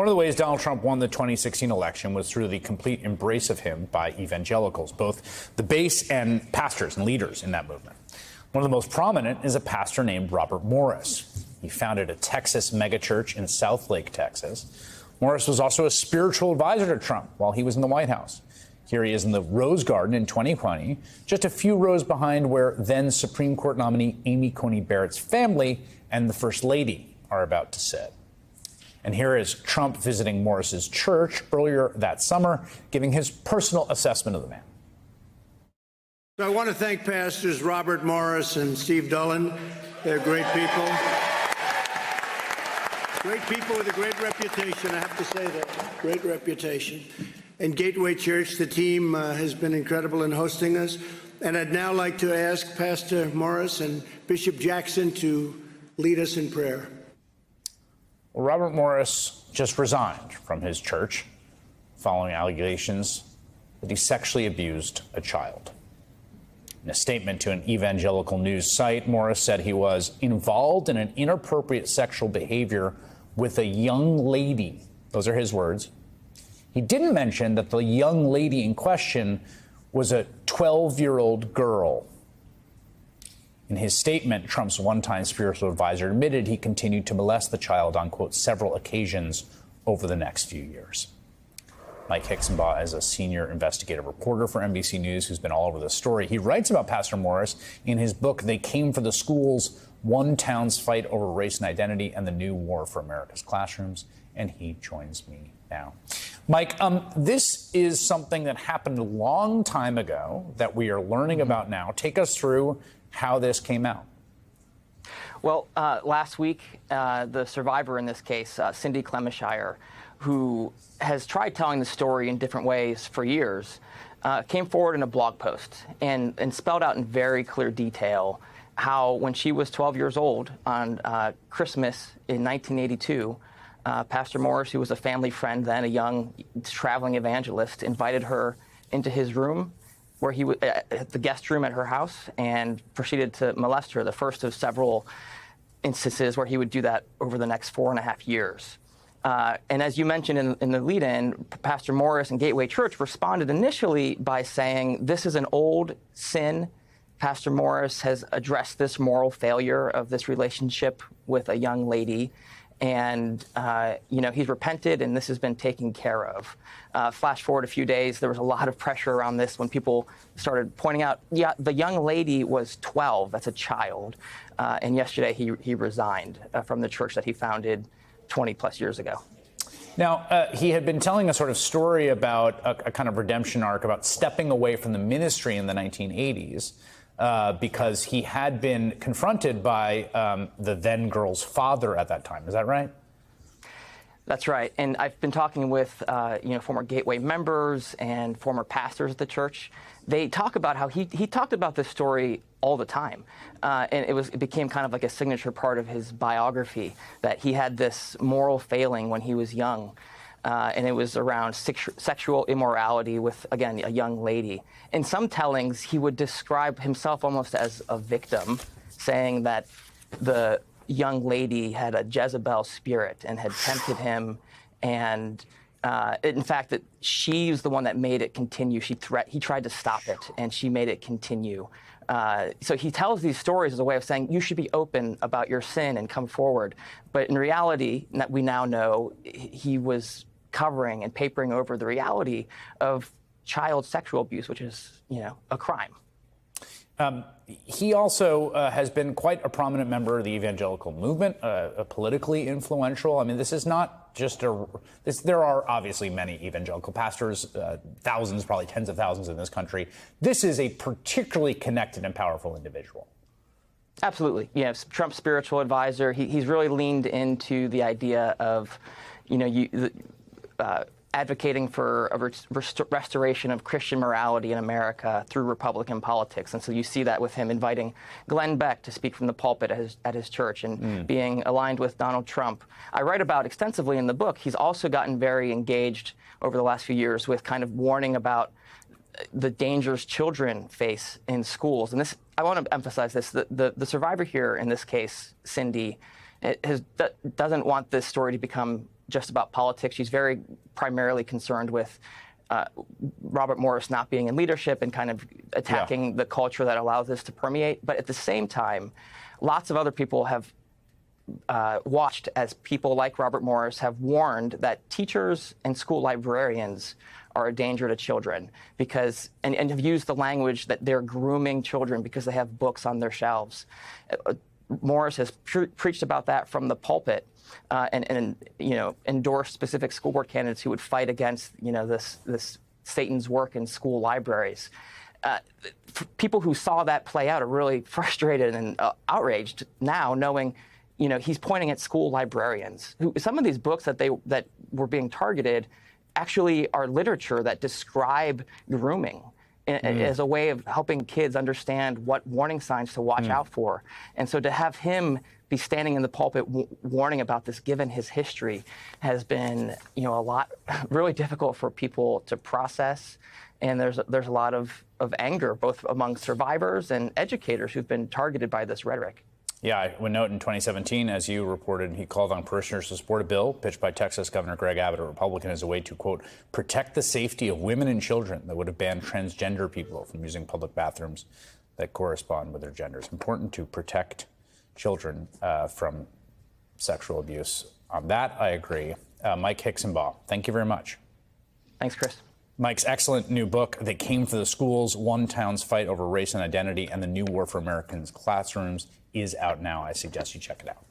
One of the ways Donald Trump won the 2016 election was through the complete embrace of him by evangelicals, both the base and pastors and leaders in that movement. One of the most prominent is a pastor named Robert Morris. He founded a Texas megachurch in Southlake, Texas. Morris was also a spiritual advisor to Trump while he was in the White House. Here he is in the Rose Garden in 2020, just a few rows behind where then Supreme Court nominee Amy Coney Barrett's family and the First Lady are about to sit. And here is Trump visiting Morris's church earlier that summer, giving his personal assessment of the man. So I want to thank Pastors Robert Morris and Steve Dullen. They're great people. Great people with a great reputation, I have to say that. Great reputation. And Gateway Church, the team has been incredible in hosting us. And I'd now like to ask Pastor Morris and Bishop Jackson to lead us in prayer. Well, Robert Morris just resigned from his church following allegations that he sexually abused a child. In a statement to an evangelical news site, Morris said he was involved in an inappropriate sexual behavior with a young lady. Those are his words. He didn't mention that the young lady in question was a 12-year-old girl. In his statement, Trump's one-time spiritual advisor admitted he continued to molest the child on, quote, several occasions over the next few years. Mike Hixenbaugh is a senior investigative reporter for NBC News who's been all over this story. He writes about Pastor Morris in his book, They Came for the Schools, One Town's Fight Over Race and Identity and the New War for America's Classrooms. And he joins me now. Mike, this is something that happened a long time ago that we are learning about now. Take us through how this came out. Well, last week, the survivor in this case, Cindy Clemishire, who has tried telling the story in different ways for years, came forward in a blog post and spelled out in very clear detail how when she was 12 years old on Christmas in 1982, Pastor Morris, who was a family friend then, a young traveling evangelist, invited her into his room where he would, the guest room at her house, and proceeded to molest her, the first of several instances where he would do that over the next 4.5 years. And as you mentioned in the lead-in, Pastor Morris and Gateway Church responded initially by saying, this is an old sin. Pastor Morris has addressed this moral failure of this relationship with a young lady. And, he's repented, and this has been taken care of. Flash forward a few days, there was a lot of pressure around this when people started pointing out, yeah, the young lady was 12, that's a child. And yesterday he resigned from the church that he founded 20-plus years ago. Now, he had been telling a sort of story about a kind of redemption arc, about stepping away from the ministry in the 1980s. Because he had been confronted by the then girl's father at that time. Is that right? That's right. And I've been talking with, former Gateway members and former pastors at the church. They talk about how he talked about this story all the time. And it became kind of like a signature part of his biography that he had this moral failing when he was young. And it was around sexual immorality with, again, a young lady. In some tellings, he would describe himself almost as a victim, saying that the young lady had a Jezebel spirit and had tempted him. And in fact, that she was the one that made it continue. He tried to stop it, and she made it continue. So he tells these stories as a way of saying, you should be open about your sin and come forward. But in reality, we now know he was covering and papering over the reality of child sexual abuse, which is, a crime. He also has been quite a prominent member of the evangelical movement, politically influential. I mean, this is not just there are obviously many evangelical pastors, thousands, probably tens of thousands in this country. This is a particularly connected and powerful individual. Absolutely. Yes, Trump's spiritual advisor. He's really leaned into the idea of, advocating for a restoration of Christian morality in America through Republican politics. And so you see that with him inviting Glenn Beck to speak from the pulpit at his church and being aligned with Donald Trump. I write about extensively in the book. He's also gotten very engaged over the last few years with kind of warning about the dangers children face in schools. And this, I want to emphasize this, the survivor here in this case, Cindy, doesn't want this story to become just about politics. She's very primarily concerned with Robert Morris not being in leadership and kind of attacking the culture that allows this to permeate. But at the same time, lots of other people have watched as people like Robert Morris have warned that teachers and school librarians are a danger to children because, and have used the language that they're grooming children because they have books on their shelves. Morris has preached about that from the pulpit and endorsed specific school board candidates who would fight against this Satan's work in school libraries. People who saw that play out are really frustrated and outraged now, knowing he's pointing at school librarians. Some of these books that were being targeted actually are literature that describe grooming as a way of helping kids understand what warning signs to watch out for. And so to have him be standing in the pulpit warning about this, given his history, has been a lot really difficult for people to process. And there's a lot of anger, both among survivors and educators who've been targeted by this rhetoric. Yeah, I would note in 2017, as you reported, he called on parishioners to support a bill pitched by Texas Governor Greg Abbott, a Republican, as a way to, quote, protect the safety of women and children that would have banned transgender people from using public bathrooms that correspond with their genders. Important to protect children from sexual abuse. On that, I agree. Mike Hixenbaugh, thank you very much. Thanks, Chris. Mike's excellent new book, They Came for the Schools, One Town's Fight Over Race and Identity and the New War for Americans Classrooms, is out now. I suggest you check it out.